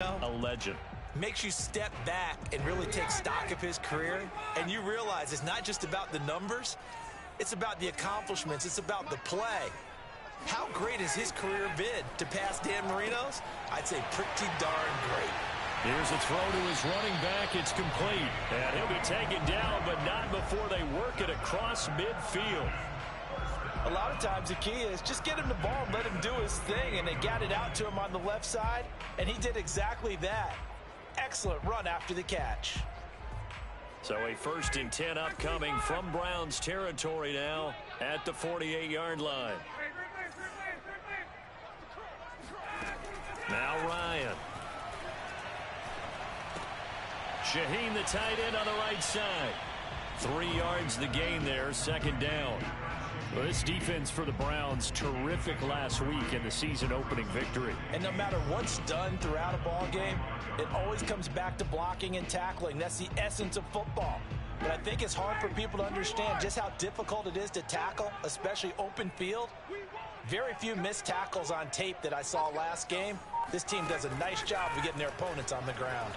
A legend. Makes you step back and really take stock of his career, and you realize it's not just about the numbers, it's about the accomplishments, it's about the play. How great has his career been? To pass Dan Marino's? I'd say pretty darn great. Here's a throw to his running back. It's complete. And he'll be taken down, but not before they work it across midfield. A lot of times the key is just get him the ball and let him do his thing, and they got it out to him on the left side, and he did exactly that. Excellent run after the catch. So a 1st and 10 upcoming from Browns territory now at the 48-yard line. Now Ryan. Shaheen, the tight end, on the right side. 3 yards the gain there, 2nd down. Well, this defense for the Browns, terrific last week in the season-opening victory. And no matter what's done throughout a ball game, it always comes back to blocking and tackling. That's the essence of football. But I think it's hard for people to understand just how difficult it is to tackle, especially open field. Very few missed tackles on tape that I saw last game. This team does a nice job of getting their opponents on the ground.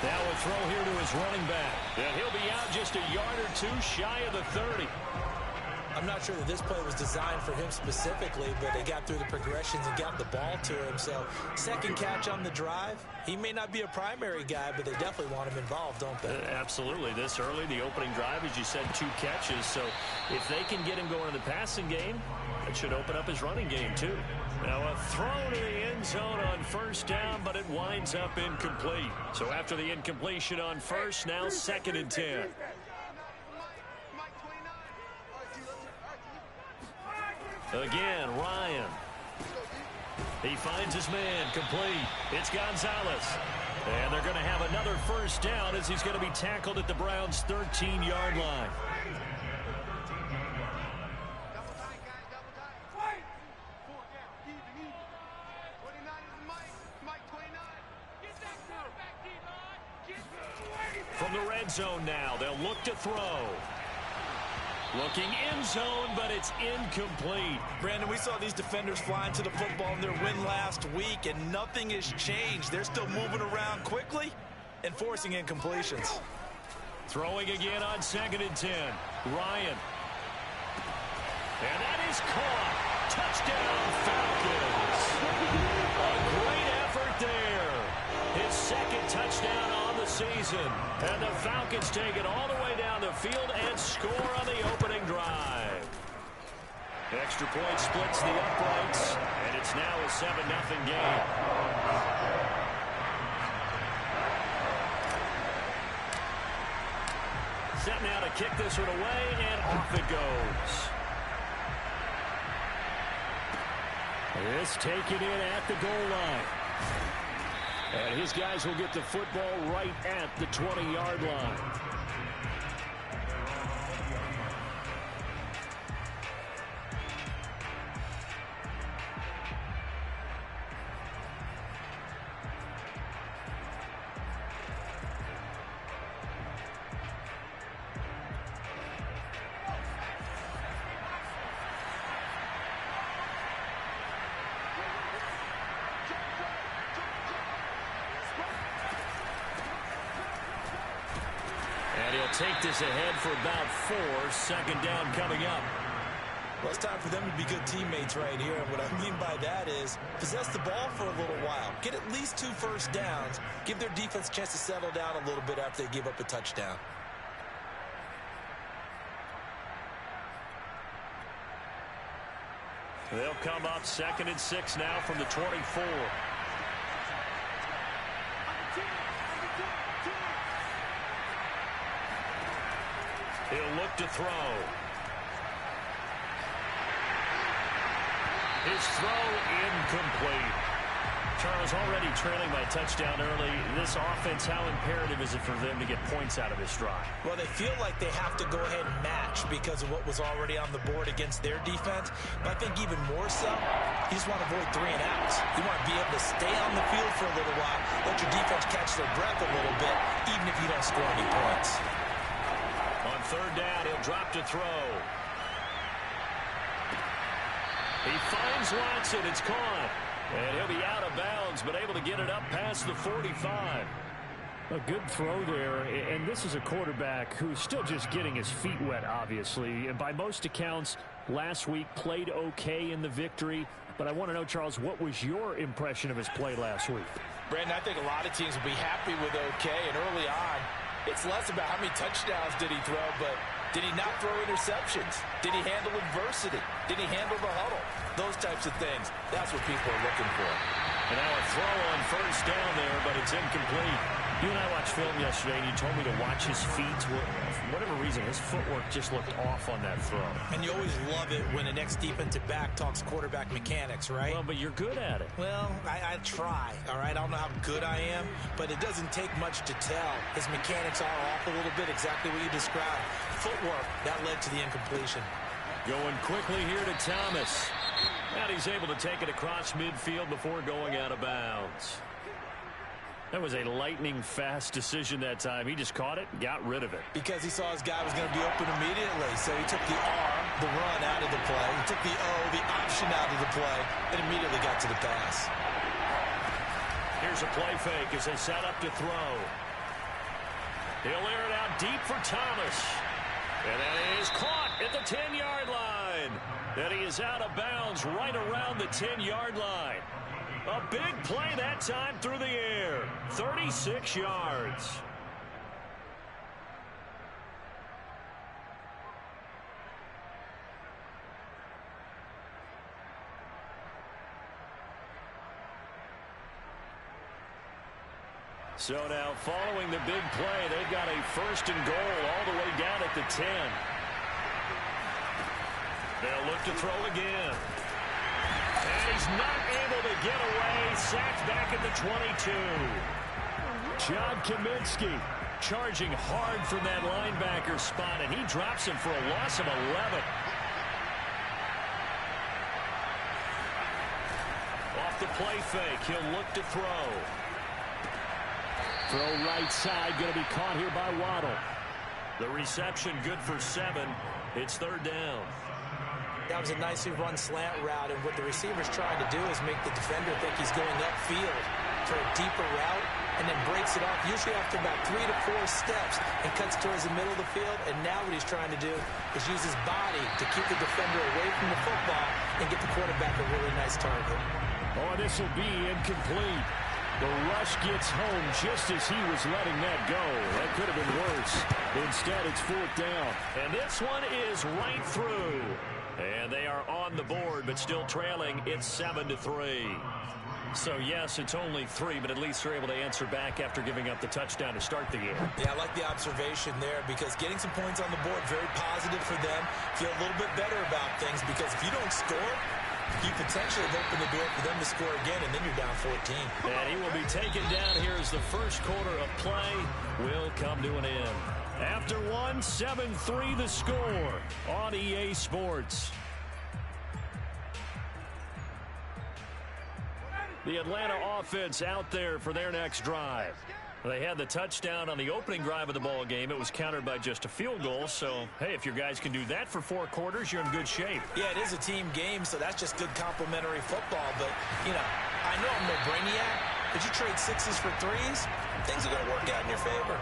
Now a throw here to his running back. And he'll be out just a yard or two shy of the 30. I'm not sure that this play was designed for him specifically, but they got through the progressions and got the ball to him. So 2nd catch on the drive. He may not be a primary guy, but they definitely want him involved, don't they? Absolutely. This early, the opening drive, as you said, 2 catches. So if they can get him going in the passing game, it should open up his running game too. Now a throw to the end zone on 1st down, but it winds up incomplete. So after the incompletion on 1st, now 2nd and 10. Again, Ryan. He finds his man, complete. It's Gonzalez. And they're going to have another 1st down as he's going to be tackled at the Browns' 13-yard line. From the red zone now, they'll look to throw. Looking end zone, but it's incomplete. Brandon, we saw these defenders flying to the football in their win last week, and nothing has changed. They're still moving around quickly and forcing incompletions. Throwing again on 2nd and 10. Ryan. And that is caught. Touchdown, Falcons. A great effort there. His 2nd touchdown on the season. And the Falcons take it all the way down the field and score on the opening drive. Extra point splits the uprights, and it's now a 7-0 game. Set now to kick this one away, and off it goes. This taken in at the goal line. And his guys will get the football right at the 20-yard line. Take this ahead for about 4. 2nd down coming up. Well, it's time for them to be good teammates right here. And what I mean by that is possess the ball for a little while. Get at least 2 1st downs. Give their defense a chance to settle down a little bit after they give up a touchdown. They'll come up 2nd and 6 now from the 24. He'll look to throw. His throw incomplete. Charles, already trailing by touchdown early. This offense, how imperative is it for them to get points out of this drive? Well, they feel like they have to go ahead and match because of what was already on the board against their defense. But I think even more so, you just want to avoid 3 and outs. You want to be able to stay on the field for a little while, let your defense catch their breath a little bit, even if you don't score any points. On 3rd down, he'll drop to throw. He finds Watson. It's caught. And he'll be out of bounds, but able to get it up past the 45. A good throw there, and this is a quarterback who's still just getting his feet wet, obviously. And by most accounts, last week played okay in the victory. But I want to know, Charles, what was your impression of his play last week? Brandon, I think a lot of teams will be happy with okay, and early on, it's less about how many touchdowns did he throw, but did he not throw interceptions? Did he handle adversity? Did he handle the huddle? Those types of things. That's what people are looking for. And now a throw on first down there, but it's incomplete. You and I watched film yesterday, and you told me to watch his feet. For whatever reason, his footwork just looked off on that throw. And you always love it when the next defensive back talks quarterback mechanics, right? Well, but you're good at it. Well, I try, all right? I don't know how good I am, but it doesn't take much to tell. His mechanics are off a little bit, exactly what you described. Footwork, that led to the incompletion. Going quickly here to Thomas. And he's able to take it across midfield before going out of bounds. That was a lightning-fast decision that time. He just caught it and got rid of it. Because he saw his guy was going to be open immediately. So he took the R, the run, out of the play. He took the O, the option, out of the play, and immediately got to the pass. Here's a play fake as they set up to throw. He'll air it out deep for Thomas. And that is caught at the 10-yard line. And he is out of bounds right around the 10-yard line. A big play that time through the air. 36 yards. So now following the big play, they've got a first and goal all the way down at the 10. They'll look to throw again. And he's not able to get away. Sacked back at the 22. John Kaminsky charging hard from that linebacker spot, and he drops him for a loss of 11. Off the play fake, he'll look to throw. Throw right side, going to be caught here by Waddle. The reception good for 7. It's third down. That was a nicely run slant route, and what the receiver's trying to do is make the defender think he's going upfield for a deeper route, and then breaks it off, usually after about 3 to 4 steps, and cuts towards the middle of the field. And now what he's trying to do is use his body to keep the defender away from the football and get the quarterback a really nice target. Oh, this will be incomplete. The rush gets home just as he was letting that go. That could have been worse. Instead, it's 4th down. And this one is right through. And they are on the board, but still trailing. It's 7-3. So, yes, it's only 3, but at least they're able to answer back after giving up the touchdown to start the game. Yeah, I like the observation there, because getting some points on the board, very positive for them. Feel a little bit better about things, because if you don't score, you potentially have opened the door for them to score again, and then you're down 14. And he will be taken down here as the first quarter of play will come to an end. After 1, 7-3 the score on EA Sports. The Atlanta offense out there for their next drive. They had the touchdown on the opening drive of the ball game. It was countered by just a field goal. So, hey, if your guys can do that for 4 quarters, you're in good shape. Yeah, it is a team game, so that's just good complementary football. But, you know, I know I'm no brainiac, but you trade 6s for 3s, things are going to work out in your favor.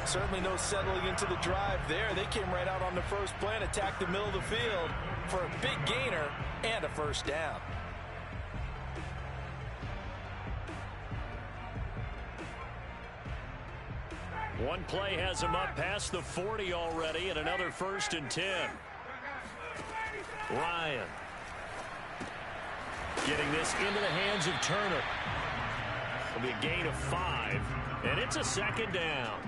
Certainly no settling into the drive there. They came right out on the first play and attacked the middle of the field for a big gainer and a first down. One play has him up past the 40 already, and another 1st and 10. Ryan getting this into the hands of Turner. It'll be a gain of 5, and it's a 2nd down.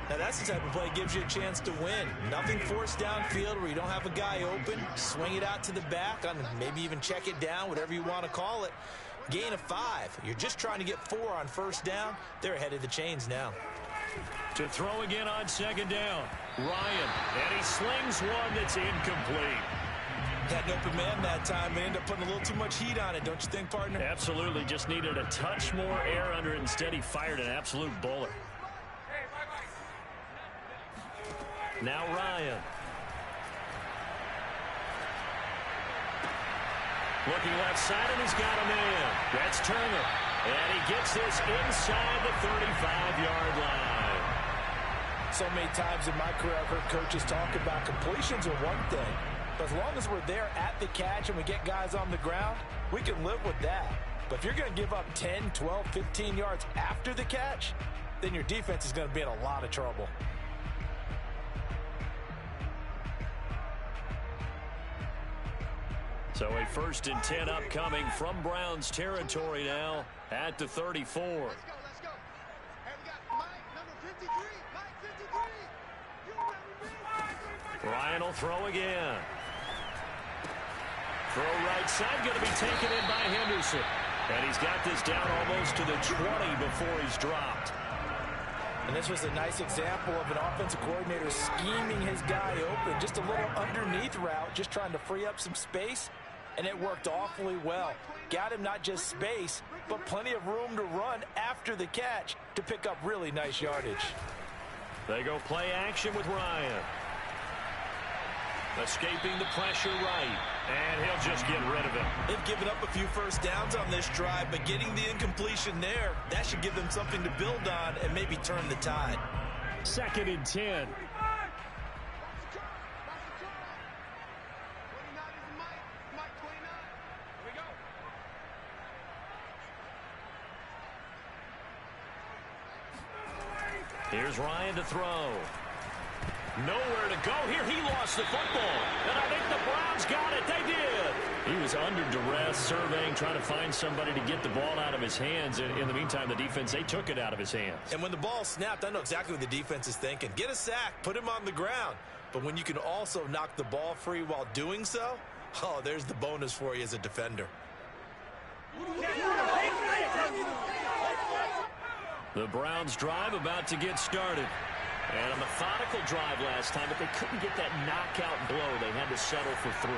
Now that's the type of play that gives you a chance to win. Nothing forced downfield where you don't have a guy open. Swing it out to the back, maybe even check it down, whatever you want to call it. Gain of 5. You're just trying to get 4 on first down. They're ahead of the chains now. To throw again on 2nd down. Ryan, and he slings one that's incomplete. Had an open man that time. They ended up putting a little too much heat on it, don't you think, partner? Absolutely. Just needed a touch more air under it. Instead, he fired an absolute bullet. Now Ryan. Looking left side, and he's got a man. That's Turner. And he gets this inside the 35-yard line. So many times in my career, I've heard coaches talk about completions are one thing. But as long as we're there at the catch and we get guys on the ground, we can live with that. But if you're going to give up 10, 12, 15 yards after the catch, then your defense is going to be in a lot of trouble. So a 1st and 10 upcoming from Browns territory now at the 34. Let's go. And we got Mike, number 53. Mike 53. Ryan will throw again. Throw right side, going to be taken in by Henderson. And he's got this down almost to the 20 before he's dropped. And this was a nice example of an offensive coordinator scheming his guy open. Just a little underneath route, just trying to free up some space. And it worked awfully well. Got him not just space, but plenty of room to run after the catch to pick up really nice yardage. They go play action with Ryan. Escaping the pressure right. And he'll just get rid of it. They've given up a few first downs on this drive, but getting the incompletion there, that should give them something to build on and maybe turn the tide. 2nd and 10. Here's Ryan to throw. Nowhere to go here. He lost the football. And I think the Browns got it. They did. He was under duress, surveying, trying to find somebody to get the ball out of his hands. And in the meantime, the defense, they took it out of his hands. And when the ball snapped, I know exactly what the defense is thinking. Get a sack. Put him on the ground. But when you can also knock the ball free while doing so, oh, there's the bonus for you as a defender. The Browns drive about to get started. And a methodical drive last time, but they couldn't get that knockout blow. They had to settle for 3.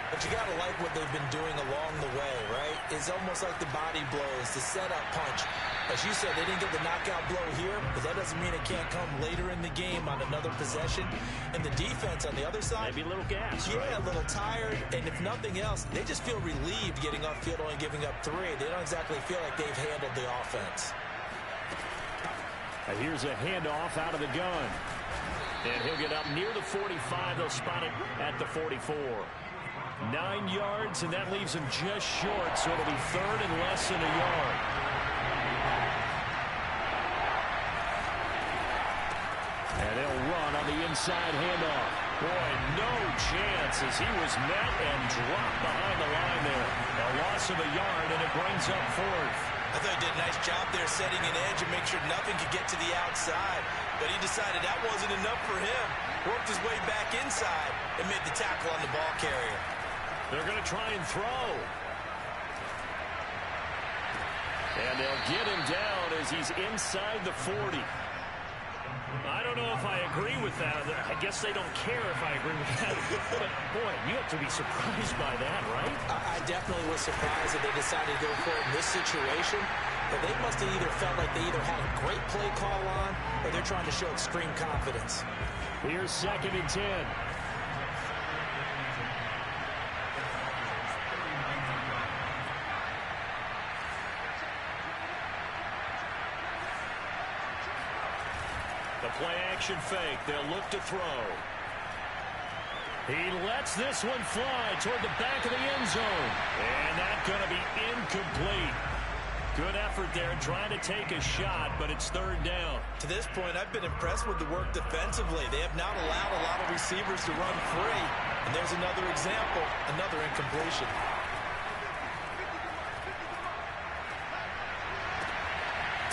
But you got to like what they've been doing along the way, right? It's almost like the body blows, the setup punch. As you said, they didn't get the knockout blow here, but that doesn't mean it can't come later in the game on another possession. And the defense on the other side, maybe a little gas, yeah, right? A little tired. And if nothing else, they just feel relieved getting off field, only giving up 3. They don't exactly feel like they've handled the offense. Here's a handoff out of the gun. And he'll get up near the 45. They'll spot it at the 44. 9 yards, and that leaves him just short, so it'll be 3rd and less than a yard. And they'll run on the inside handoff. Boy, no chance as he was met and dropped behind the line there. A loss of a yard, and it brings up 4th. I thought he did a nice job there setting an edge and make sure nothing could get to the outside. But he decided that wasn't enough for him. Worked his way back inside and made the tackle on the ball carrier. They're going to try and throw. And they'll get him down as he's inside the 40. I don't know if I agree with that. I guess they don't care if I agree with that. But, boy, you have to be surprised by that, right? I definitely was surprised that they decided to go for it in this situation. But they must have either felt like they either had a great play call on or they're trying to show extreme confidence. Here's 2nd and 10. The play-action fake. They'll look to throw. He lets this one fly toward the back of the end zone. And that's going to be incomplete. Good effort there trying to take a shot, but it's 3rd down. To this point, I've been impressed with the work defensively. They have not allowed a lot of receivers to run free. And there's another example, another incompletion.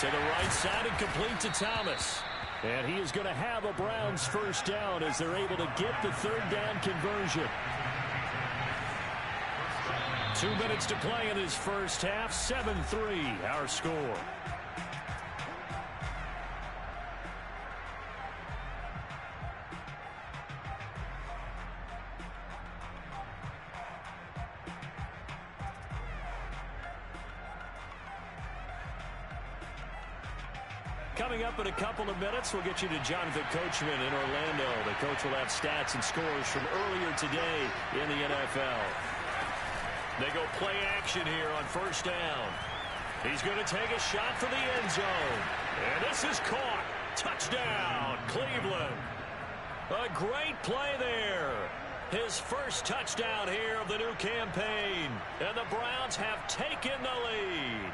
To the right side and complete to Thomas. And he is going to have a Browns 1st down as they're able to get the 3rd down conversion. 2 minutes to play in his first half. 7-3 our score. Coming up in a couple of minutes, we'll get you to Jonathan Coachman in Orlando. The coach will have stats and scores from earlier today in the NFL. They go play action here on first down. He's going to take a shot for the end zone. And this is caught. Touchdown, Cleveland. A great play there. His first touchdown here of the new campaign. And the Browns have taken the lead.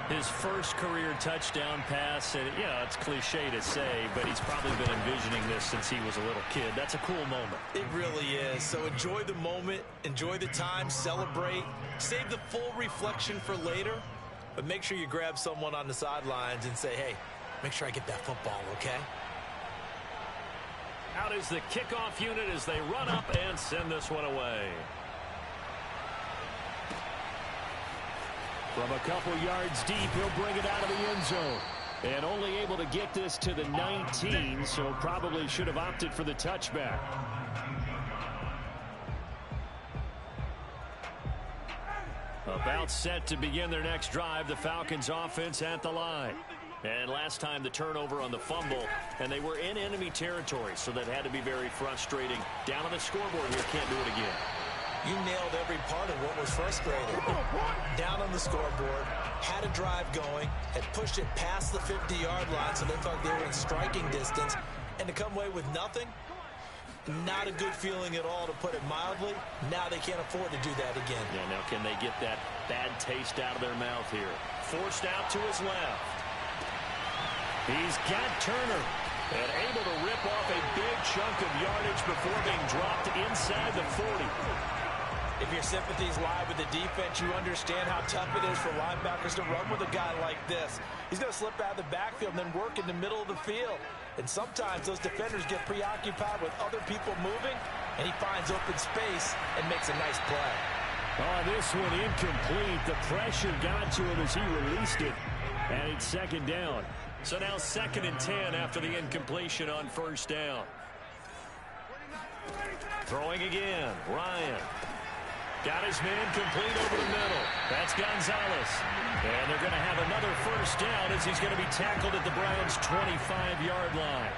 His first career touchdown pass, and yeah, it's cliche to say, but he's probably been envisioning this since he was a little kid. That's a cool moment. It really is. So enjoy the moment, enjoy the time, celebrate, save the full reflection for later, but make sure you grab someone on the sidelines and say, hey, make sure I get that football, okay? Out is the kickoff unit as they run up and send this one away. From a couple yards deep, he'll bring it out of the end zone. And only able to get this to the 19, so probably should have opted for the touchback. About set to begin their next drive, the Falcons offense at the line. And last time the turnover on the fumble, and they were in enemy territory, so that had to be very frustrating. Down on the scoreboard here, can't do it again. You nailed every part of what was frustrating. Down on the scoreboard, had a drive going, had pushed it past the 50-yard line so they thought they were in striking distance, and to come away with nothing, not a good feeling at all, to put it mildly. Now they can't afford to do that again. Yeah, now can they get that bad taste out of their mouth here? Forced out to his left. He's got Turner, and able to rip off a big chunk of yardage before being dropped inside the 40. If your sympathies lie with the defense, you understand how tough it is for linebackers to run with a guy like this. He's going to slip out of the backfield and then work in the middle of the field. And sometimes those defenders get preoccupied with other people moving, and he finds open space and makes a nice play. Oh, this one incomplete. The pressure got to him as he released it. And it's second down. So now 2nd and 10 after the incompletion on first down. Throwing again, Ryan. Got his man complete over the middle. That's Gonzalez. And they're going to have another first down as he's going to be tackled at the Browns' 25-yard line.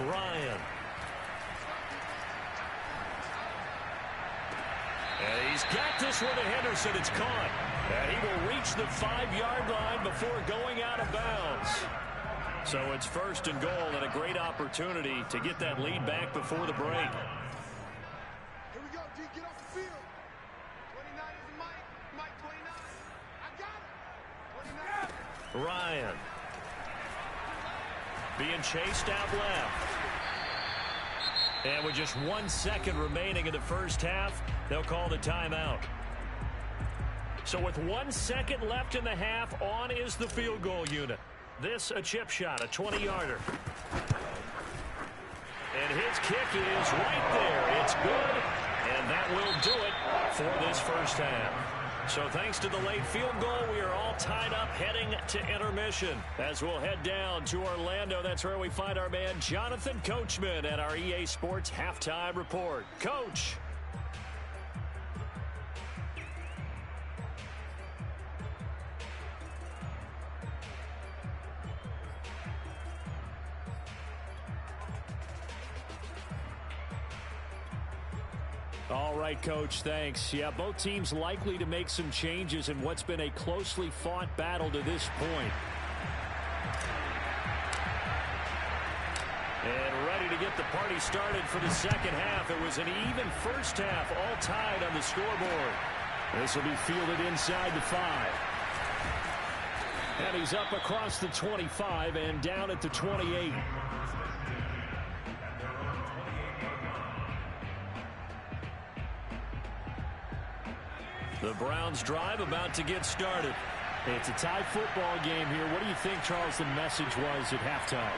Ryan. And he's got this one to Henderson. It's caught. And he will reach the 5-yard line before going out of bounds. So it's 1st and goal, and a great opportunity to get that lead back before the break. Here we go, G. Get off the field. 29 is the Mike. Mike 29. I got it. 29. Ryan. Being chased out left. And with just 1 second remaining in the first half, they'll call the timeout. So with 1 second left in the half, on is the field goal unit. This a chip shot, a 20-yarder. And his kick is right there. It's good, and that will do it for this first half. So thanks to the late field goal, we are all tied up heading to intermission. As we'll head down to Orlando, that's where we find our man Jonathan Coachman at our EA Sports Halftime Report. Coach. All right, Coach, thanks. Yeah, both teams likely to make some changes in what's been a closely fought battle to this point. And ready to get the party started for the second half. It was an even first half, all tied on the scoreboard. This will be fielded inside the 5. And he's up across the 25 and down at the 28. The Browns drive about to get started. It's a tie football game here. What do you think, Charles, the message was at halftime?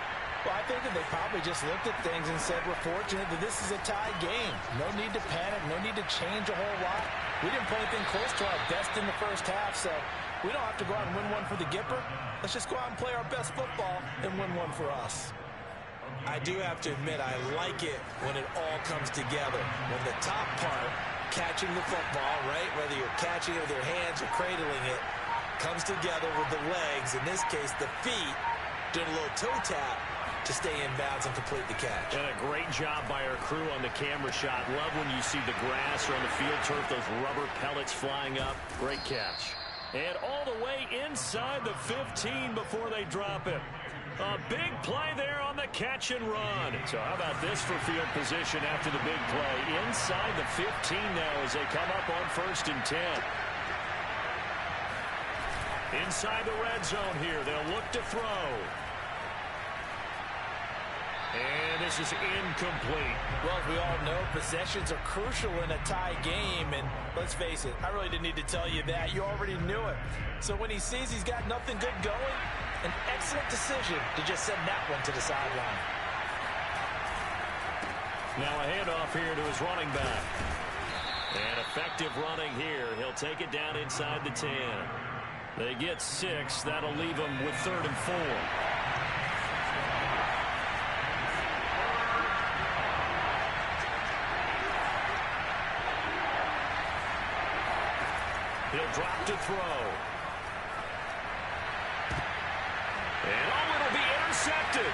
Well, I think that they probably just looked at things and said, we're fortunate that this is a tie game. No need to panic, no need to change a whole lot. We didn't play anything close to our best in the first half, so we don't have to go out and win one for the Gipper. Let's just go out and play our best football and win one for us. I do have to admit, I like it when it all comes together. When the top part, catching the football, right, whether you're catching it with your hands or cradling it, comes together with the legs, in this case the feet, doing a little toe tap to stay in bounds and complete the catch. And a great job by our crew on the camera shot. Love when you see the grass or on the field turf, those rubber pellets flying up. Great catch. And all the way inside the 15 before they drop it. A big play there on the catch and run. So how about this for field position after the big play? Inside the 15 now as they come up on 1st and 10. Inside the red zone here. They'll look to throw. And this is incomplete. Well, as we all know, possessions are crucial in a tie game. And let's face it, I really didn't need to tell you that. You already knew it. So when he sees he's got nothing good going, an excellent decision to just send that one to the sideline. Now a handoff here to his running back. And effective running here. He'll take it down inside the 10. They get 6. That'll leave them with 3rd and 4. He'll drop to throw. And it'll be intercepted.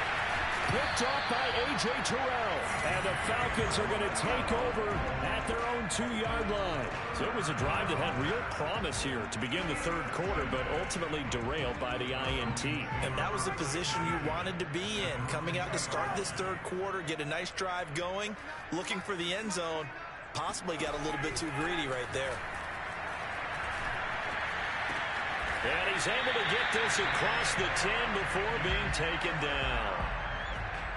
Picked off by A.J. Terrell. And the Falcons are going to take over at their own 2-yard line. So it was a drive that had real promise here to begin the 3rd quarter, but ultimately derailed by the INT. And that was the position you wanted to be in. Coming out to start this 3rd quarter, get a nice drive going, looking for the end zone. Possibly got a little bit too greedy right there. And he's able to get this across the 10 before being taken down.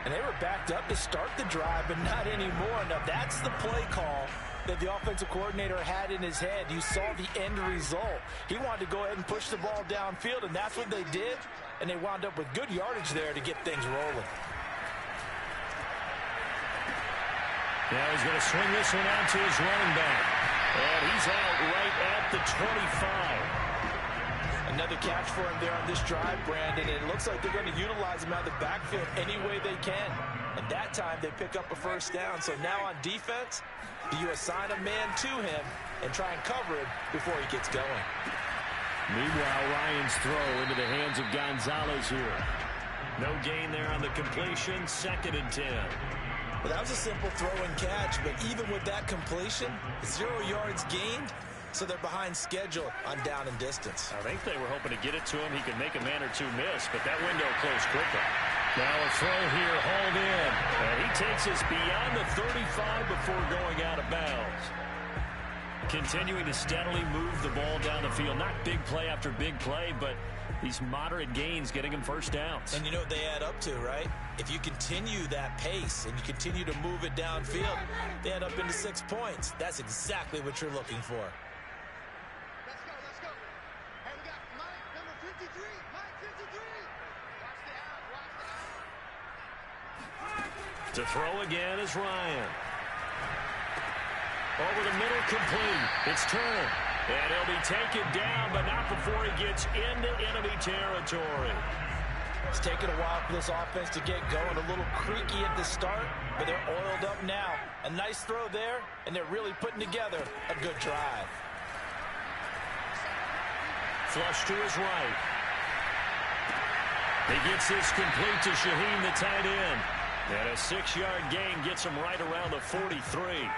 And they were backed up to start the drive, but not anymore. Now, that's the play call that the offensive coordinator had in his head. You saw the end result. He wanted to go ahead and push the ball downfield, and that's what they did. And they wound up with good yardage there to get things rolling. Now he's going to swing this one out to his running back. And he's out right at the 25. Another catch for him there on this drive, Brandon. And it looks like they're going to utilize him out of the backfield any way they can. And that time they pick up a 1st down. So now on defense, do you assign a man to him and try and cover him before he gets going? Meanwhile, Ryan's throw into the hands of Gonzalez here. No gain there on the completion. 2nd and 10. Well, that was a simple throw and catch, but even with that completion, 0 yards gained. So they're behind schedule on down and distance. I think they were hoping to get it to him. He could make a man or two miss, but that window closed quickly. Now a throw here, hauled in. And he takes us beyond the 35 before going out of bounds. Continuing to steadily move the ball down the field. Not big play after big play, but these moderate gains getting him 1st downs. And you know what they add up to, right? If you continue that pace and you continue to move it downfield, they add up into 6 points. That's exactly what you're looking for. To throw again is Ryan. Over the middle, complete. It's Turner. And he'll be taken down, but not before he gets into enemy territory. It's taken a while for this offense to get going. A little creaky at the start, but they're oiled up now. A nice throw there, and they're really putting together a good drive. Flush to his right. He gets this complete to Shaheen, the tight end. And a 6-yard gain gets him right around the 43.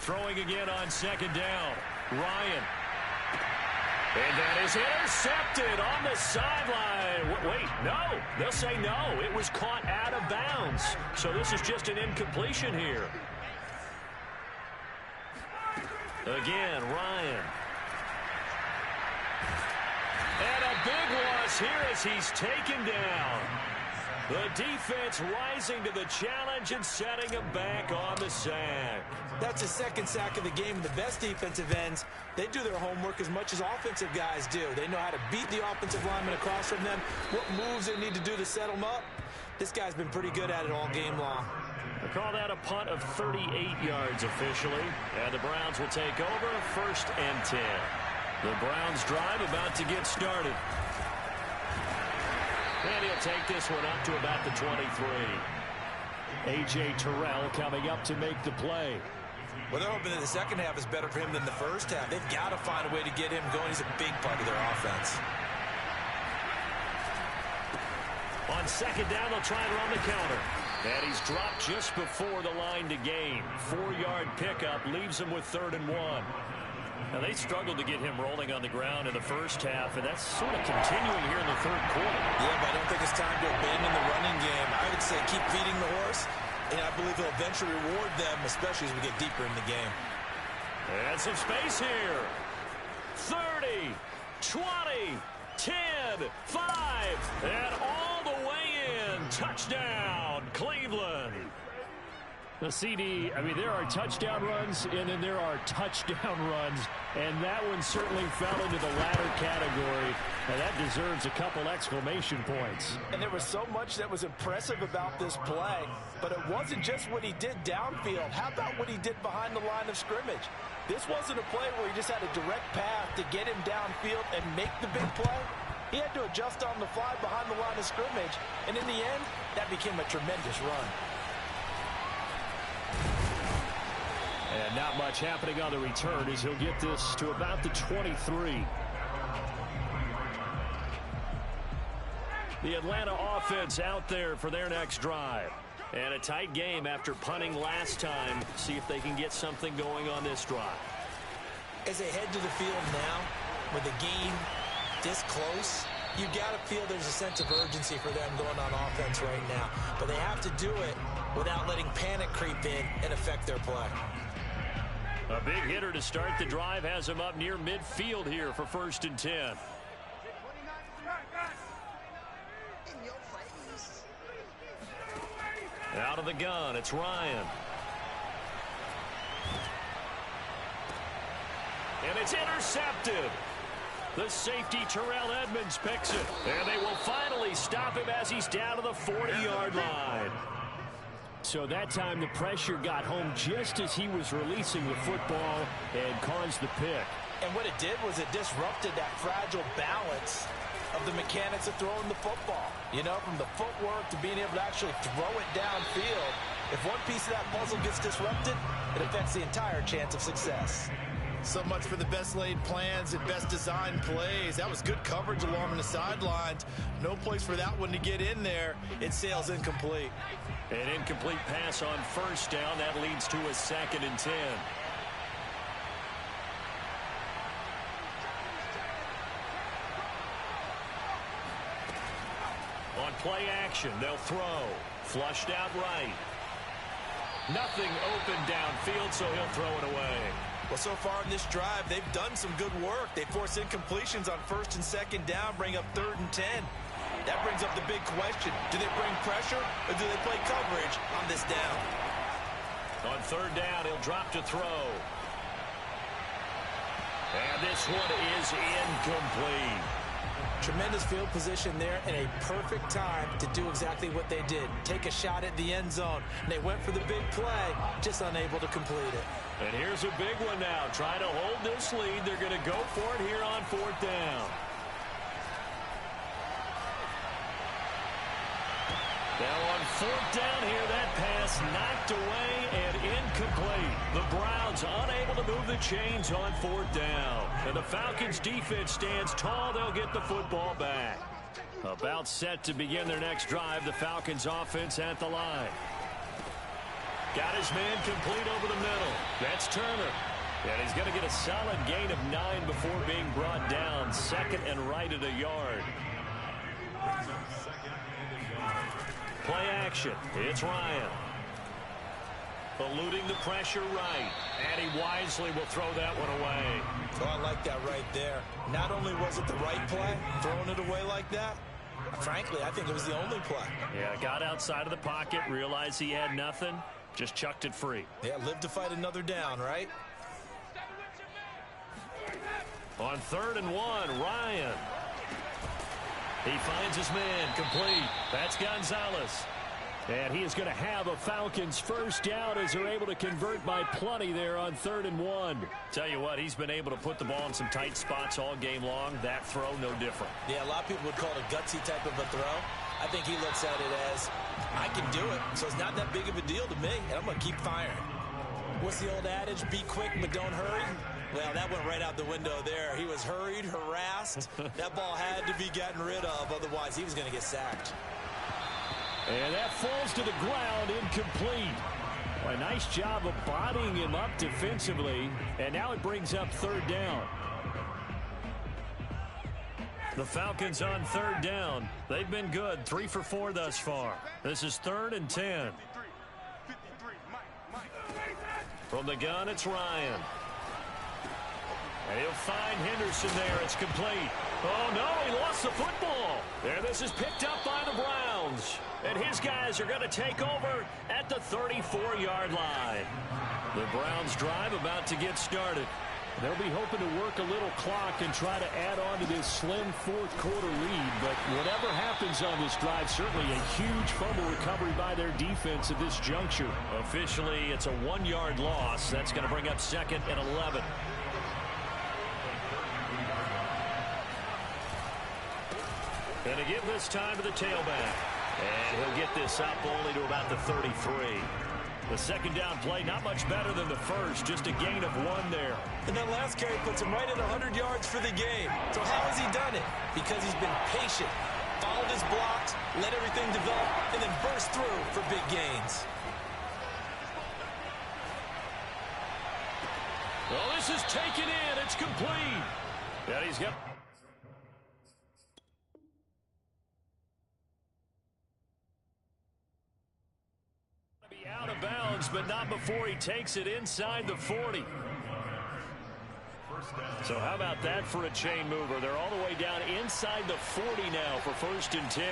Throwing again on 2nd down. Ryan. And that is intercepted on the sideline. Wait, no. They'll say no. It was caught out of bounds. So this is just an incompletion here. Again, Ryan. And a big loss here as he's taken down. The defense rising to the challenge and setting him back on the sack. That's his 2nd sack of the game. The best defensive ends, they do their homework as much as offensive guys do. They know how to beat the offensive lineman across from them, what moves they need to do to set them up. This guy's been pretty good at it all game long. They call that a punt of 38 yards officially. And the Browns will take over 1st and 10. The Browns drive about to get started. And he'll take this one up to about the 23. A.J. Terrell coming up to make the play. Well, they're hoping that the second half is better for him than the first half. They've got to find a way to get him going. He's a big part of their offense. On second down, they'll try and run the counter. And he's dropped just before the line to gain. 4-yard pickup leaves him with 3rd and 1. Now, they struggled to get him rolling on the ground in the first half, and that's sort of continuing here in the third quarter. Yeah, but I don't think it's time to abandon the running game. I would say keep feeding the horse, and I believe he'll eventually reward them, especially as we get deeper in the game. And some space here. 30, 20, 10, 5, and all the way in. Touchdown, Cleveland. The CD, I mean, there are touchdown runs, and then there are touchdown runs, and that one certainly fell into the latter category, and that deserves a couple exclamation points. And there was so much that was impressive about this play, but it wasn't just what he did downfield. How about what he did behind the line of scrimmage? This wasn't a play where he just had a direct path to get him downfield and make the big play. He had to adjust on the fly behind the line of scrimmage, and in the end, that became a tremendous run. And not much happening on the return as he'll get this to about the 23. The Atlanta offense out there for their next drive. And a tight game after punting last time. See if they can get something going on this drive. As they head to the field now, with the game this close, you got to feel there's a sense of urgency for them going on offense right now. But they have to do it without letting panic creep in and affect their play. A big hitter to start the drive has him up near midfield here for 1st and 10. Out of the gun, it's Ryan. And it's intercepted. The safety, Terrell Edmonds, picks it. And they will finally stop him as he's down to the 40-yard line. So that time the pressure got home just as he was releasing the football and caused the pick. And what it did was it disrupted that fragile balance of the mechanics of throwing the football. You know, from the footwork to being able to actually throw it downfield. If one piece of that puzzle gets disrupted, it affects the entire chance of success. So much for the best laid plans and best designed plays. That was good coverage along the sidelines. No place for that one to get in there. It sails incomplete. An incomplete pass on 1st down. That leads to a 2nd and 10. On play action, they'll throw. Flushed out right. Nothing open downfield, so he'll throw it away. Well, so far in this drive, they've done some good work. They force incompletions on 1st and 2nd down, bring up 3rd and 10. That brings up the big question. Do they bring pressure or do they play coverage on this down? On 3rd down, he'll drop to throw. And this one is incomplete. Tremendous field position there and a perfect time to do exactly what they did. Take a shot at the end zone. And they went for the big play, just unable to complete it. And here's a big one now. Trying to hold this lead. They're going to go for it here on 4th down. Now on 4th down here, that pass knocked away and incomplete. The Browns unable to move the chains on 4th down. And the Falcons defense stands tall. They'll get the football back. About set to begin their next drive. The Falcons offense at the line. Got his man complete over the middle. That's Turner. And he's going to get a solid gain of 9 before being brought down. 2nd and right at a yard. Play action. It's Ryan. Eluding the pressure right. And he wisely will throw that one away. Oh, I like that right there. Not only was it the right play, throwing it away like that, frankly, I think it was the only play. Yeah, got outside of the pocket, realized he had nothing, just chucked it free. Yeah, live to fight another down, right? On 3rd and 1, Ryan. He finds his man complete. That's Gonzalez. And he is going to have a Falcons first down as they're able to convert by plenty there on 3rd and 1. Tell you what, he's been able to put the ball in some tight spots all game long. That throw, no different. Yeah, a lot of people would call it a gutsy type of a throw. I think he looks at it as, I can do it, so it's not that big of a deal to me, and I'm going to keep firing. What's the old adage? Be quick, but don't hurry. Well, that went right out the window there. He was hurried, harassed. That ball had to be gotten rid of, otherwise he was going to get sacked. And that falls to the ground, incomplete. A nice job of bodying him up defensively, and now it brings up 3rd down. The Falcons on 3rd down. They've been good, 3 for 4 thus far. This is 3rd and 10. From the gun, it's Ryan. And he'll find Henderson there. It's complete. Oh, no, he lost the football. There, this is picked up by the Browns. And his guys are going to take over at the 34-yard line. The Browns drive about to get started. They'll be hoping to work a little clock and try to add on to this slim 4th quarter lead. But whatever happens on this drive, certainly a huge fumble recovery by their defense at this juncture. Officially, it's a 1-yard loss. That's going to bring up 2nd and 11. Going to give this time to the tailback. And he'll get this up only to about the 33. The 2nd down play, not much better than the first, just a gain of 1 there. And that last carry puts him right at 100 yards for the game. So how has he done it? Because he's been patient, followed his blocks, let everything develop, and then burst through for big gains. Well, this is taken in. It's complete. Yeah, he's got... out of bounds, but not before he takes it inside the 40. So how about that for a chain mover? They're all the way down inside the 40 now for 1st and 10.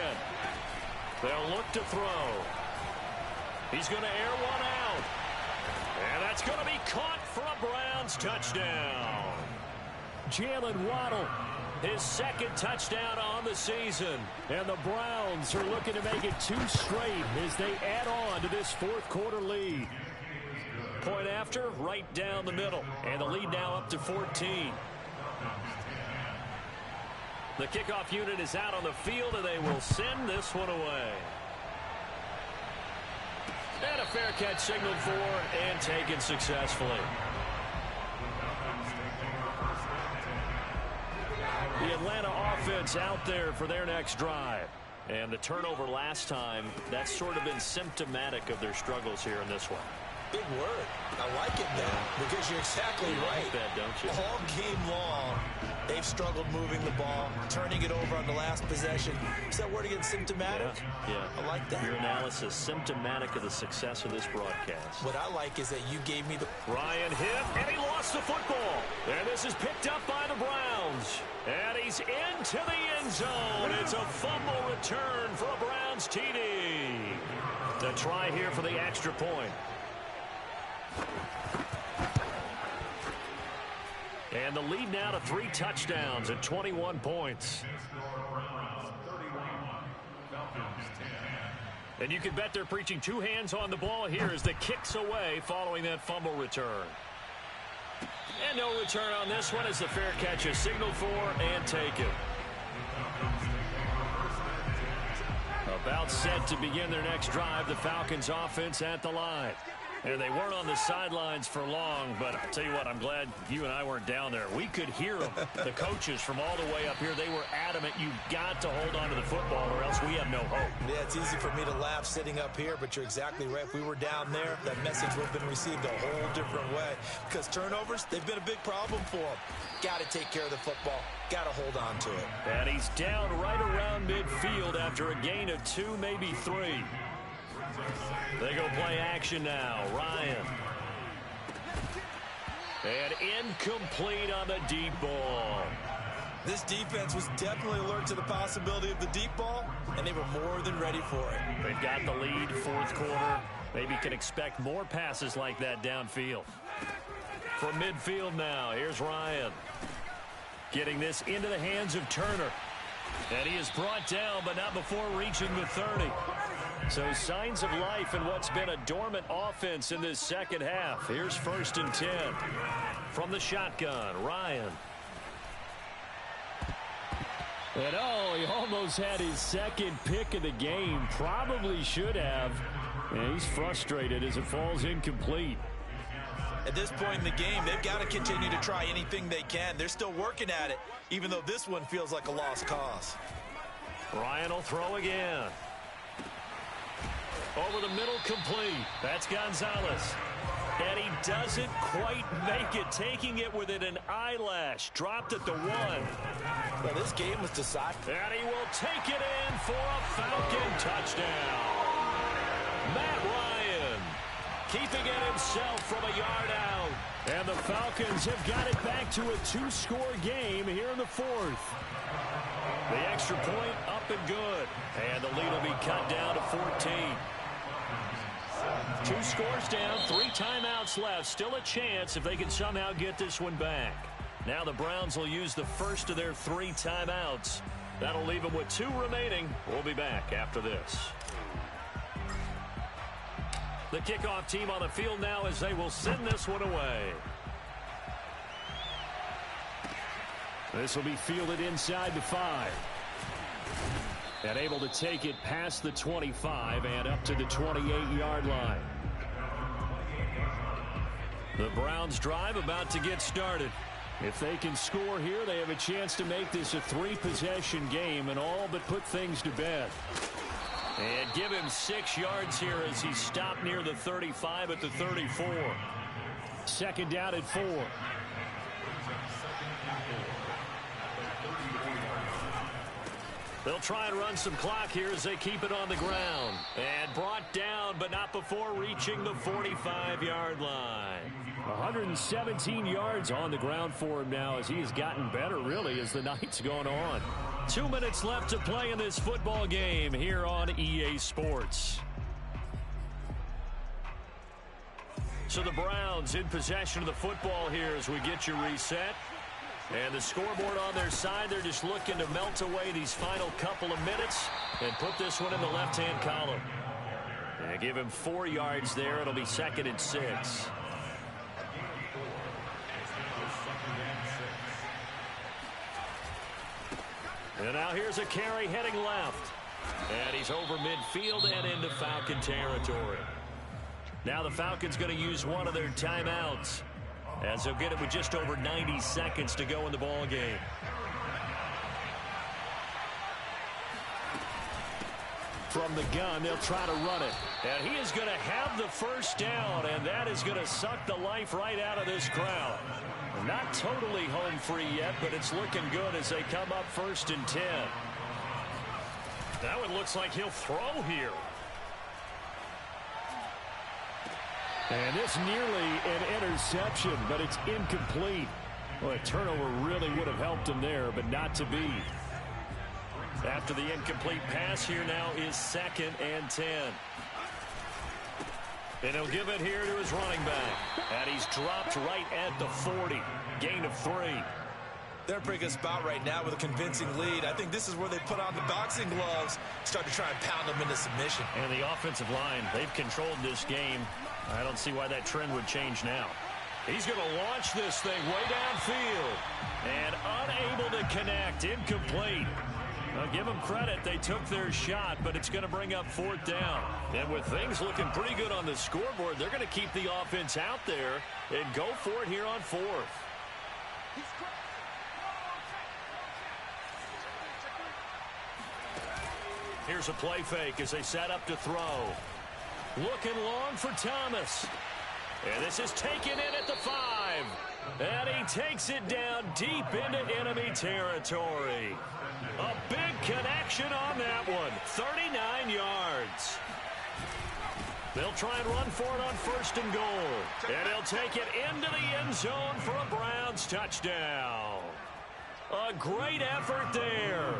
They'll look to throw. He's going to air one out. And that's going to be caught for a Browns touchdown. Jalen Waddle, his 2nd touchdown on the season. And the Browns are looking to make it 2 straight as they add on to this 4th quarter lead. Point after, right down the middle. And the lead now up to 14. The kickoff unit is out on the field, and they will send this one away. And a fair catch signaled for and taken successfully. The Atlanta offense out there for their next drive. And the turnover last time, that's sort of been symptomatic of their struggles here in this one. Big word. I like it, though, because you're exactly right. Like that, don't you? All game long, they've struggled moving the ball, turning it over on the last possession. Is that word again, symptomatic? Yeah. I like that. Your analysis, symptomatic of the success of this broadcast. What I like is that you gave me the... Ryan hit, and he lost the football. And this is picked up by the Browns. And he's into the end zone. It's a fumble return for a Browns TD. The try here for the extra point. And the lead now to 3 touchdowns at 21 points. And you can bet they're preaching 2 hands on the ball here as the kick's away following that fumble return. And no return on this one as the fair catch is signaled for and taken. About set to begin their next drive, the Falcons offense at the line. And they weren't on the sidelines for long, but I'll tell you what, I'm glad you and I weren't down there. We could hear them, the coaches from all the way up here. They were adamant, you've got to hold on to the football or else we have no hope. Yeah, it's easy for me to laugh sitting up here, but you're exactly right. If we were down there, that message would have been received a whole different way. Because turnovers, they've been a big problem for them. Got to take care of the football. Got to hold on to it. And he's down right around midfield after a gain of 2, maybe 3. They go play action now. Ryan. And incomplete on the deep ball. This defense was definitely alert to the possibility of the deep ball, and they were more than ready for it. They've got the lead, 4th quarter. Maybe can expect more passes like that downfield. From midfield now, here's Ryan. Getting this into the hands of Turner. And he is brought down, but not before reaching the 30. So signs of life in what's been a dormant offense in this second half. Here's 1st and 10. From the shotgun, Ryan. And he almost had his second pick of the game. Probably should have. And he's frustrated as it falls incomplete. At this point in the game, they've got to continue to try anything they can. They're still working at it, even though this one feels like a lost cause. Ryan will throw again. Over the middle, complete. That's Gonzalez. And he doesn't quite make it, taking it within an eyelash. Dropped at the 1. Well, this game was decided. And he will take it in for a Falcon touchdown. Matt Ryan keeping it himself from a yard out. And the Falcons have got it back to a 2-score game here in the 4th. The extra point up and good. And the lead will be cut down to 14. 2 scores down, 3 timeouts left. Still a chance if they can somehow get this one back. Now the Browns will use the first of their 3 timeouts. That'll leave them with 2 remaining. We'll be back after this. The kickoff team on the field now as they will send this one away. This will be fielded inside the 5. And able to take it past the 25 and up to the 28-yard line. The Browns drive about to get started. If they can score here, they have a chance to make this a 3-possession game and all but put things to bed. And give him 6 yards here as he stopped near the 35 at the 34. 2nd down at 4. They'll try and run some clock here as they keep it on the ground. And brought down, but not before reaching the 45-yard line. 117 yards on the ground for him now as he has gotten better, really, as the night's gone on. 2 minutes left to play in this football game here on EA Sports. So the Browns in possession of the football here as we get your reset. And the scoreboard on their side, they're just looking to melt away these final couple of minutes and put this one in the left-hand column. And give him 4 yards there. It'll be 2nd and 6. And now here's a carry heading left. And he's over midfield and into Falcon territory. Now the Falcons going to use one of their timeouts, as they'll get it with just over 90 seconds to go in the ball game. From the gun, they'll try to run it. And he is going to have the first down, and that is going to suck the life right out of this crowd. Not totally home free yet, but it's looking good as they come up 1st and 10. That one looks like he'll throw here. And this nearly an interception, but it's incomplete. Well, a turnover really would have helped him there, but not to be. After the incomplete pass, here now is 2nd and 10. And he'll give it here to his running back. And he's dropped right at the 40. Gain of 3. They're in a pretty good spot right now with a convincing lead. I think this is where they put on the boxing gloves, start to try and pound them into submission. And the offensive line, they've controlled this game. I don't see why that trend would change now. He's going to launch this thing way downfield. And unable to connect. Incomplete. Well, give them credit. They took their shot, but it's going to bring up 4th down. And with things looking pretty good on the scoreboard, they're going to keep the offense out there and go for it here on 4th. Here's a play fake as they set up to throw. Looking long for Thomas. And this is taken in at the 5. And he takes it down deep into enemy territory. A big connection on that one. 39 yards. They'll try and run for it on 1st and goal. And he'll take it into the end zone for a Browns touchdown. A great effort there.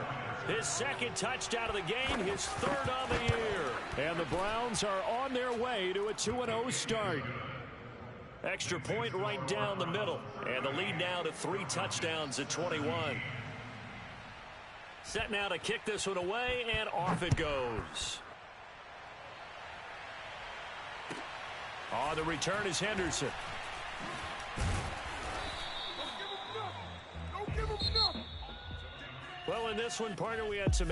His 2nd touchdown of the game, his 3rd on the year. And the Browns are on their way to a 2-0 start. Extra point right down the middle. And the lead now to 3 touchdowns at 21. Set now to kick this one away, and off it goes. On the return is Henderson. Don't give him nothing. Well, in this one, partner, we had some